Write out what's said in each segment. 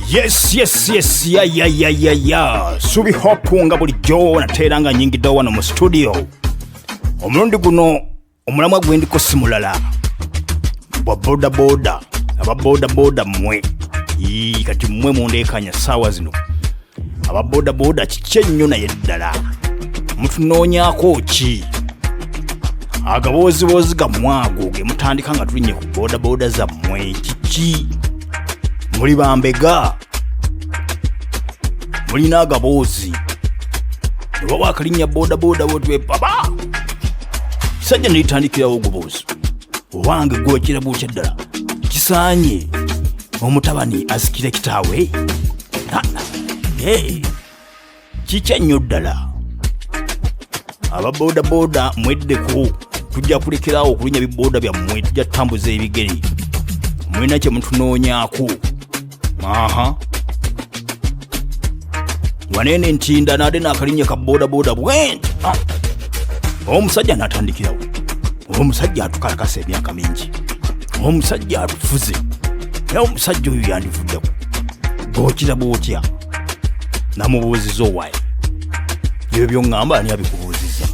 Yes, ya. Subi Hope nga bulijjo nateeranga nyingidde wano mu studio. Omulundi guno omulamwa gwendiko si mulala. Bwa boda aba mmwe. Kati mmwe mundeekanya ssaawa zino. Aba boda kiki ennyo naye ddala. Mutunoonyaako ki? Agaboozi gammwe ago ge mutandika nga tulinye ku boda zammwe kiki? Muli bambega, mulina agaboozi, ne baba akalinnya boda bwotwe baba kisajja nitandikirawo oguboozi owange gwekira bwokya ddala kisaanye omutabani asikire kitaawe kikya nnyo ddala. Aba boda mweddeko, tujja kulekerawo okulinya biboda byammwe, tujja tutambuza ebigere, mwena kye mutunoonyaako. Wanene ntinda nade nakalinya ka boda bwenti. Omusajja natandikirawo. Omusajja atukalakasa emyaka mingi. Omusajja atufuze. Omusajja oyo yandivuddeko. Bwokira bwotya. Namubuuziza owaye. Ebyo by'oŋŋamba ani abikubuuziza?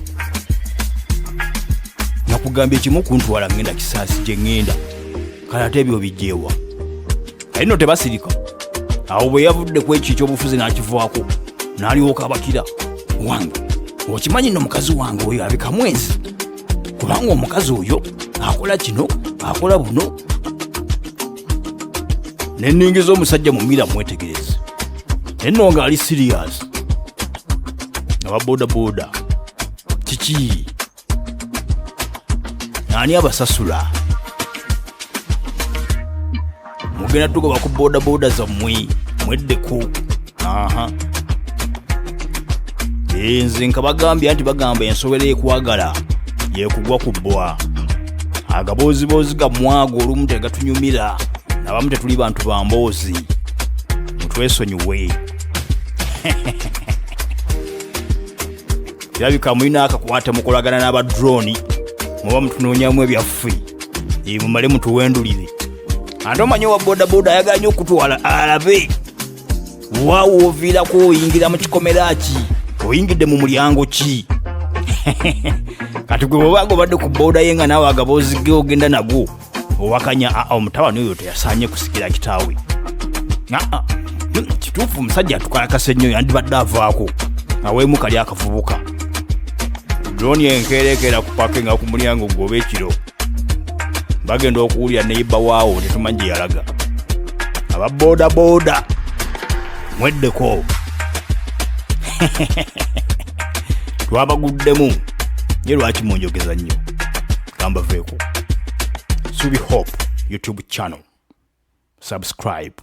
Nakugambye kimu kuntwala ngenda kisaasi gye ŋŋenda. Kale ate ebyo bijjeewa. Kale nno tebasirika. Awo bwe yavudde ku ekyo ekyobufuzi n'akivaako n'alyoka abakira. Wange okimanyi nno mukazi wange oyo abika mwezi, kubanga omukazi oyo akola kino akola buno. Ne nningiza omusajja mu mmira mwetegereze, enno ng'ali sirias. Aba boda kiki? Ani abasasula? Mugenda tugoba ku boda zammwe mweddeko. Nze nkabagambye nti bagamba ensobera ekwagala yekugwa ku bbwa. Agaboozi gammwe ago olumu tegatunyumira, abamu tetuli bantu ba mboozi. Mutwesonyiwe. Kirabika mulina akakwate mukolagana n'abadroni, muba mutunoonyamu ebyaffe mumale mutuwendulire. Ate omanyi wa boda ayagala nnyo okutwala alabe waawo oviirako oyingira mu kikomera ki, oyingidde mu mulyango ki? Kati gwe bw'oba obadde ku boda ye nga naawe agaboozi ge ogenda nago owakanya omutabani oyo teyasaanye kusikira kitaawe. Kituufu omusajja atukalakasa ennyo yandibadde avaako aweemu kali akavubuka. Droni enkeereekera ku pakinga ku mulyango gwoba ekiro. Bagenda okuwulira neiba waawo tetumanyi gye yalaga. Aba boda mweddeko. Twabaguddemu ye lwaki munjogeza nnyo? Kambaveeko. Subi Hope YouTube channel. Subscribe.